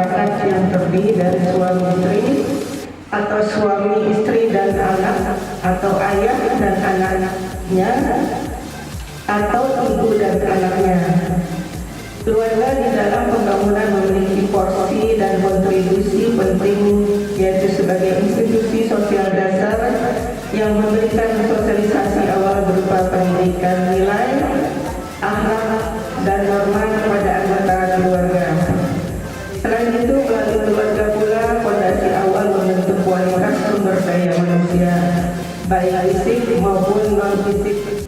masyarakat yang terdiri dari suami istri atau suami istri dan anak, atau ayah dan anaknya, atau ibu dan anaknya. Keluarga di dalam pembangunan memiliki porsi dan kontribusi penting, yaitu sebagai institusi sosial dasar yang memberikan sosialisasi awal berupa pendidikan nilai, akhlak, dan norma kepada anggota keluarga. Selain itu, melalui keluarga pula pondasi awal membentuk kualitas sumber daya manusia, baik fisik maupun non fisik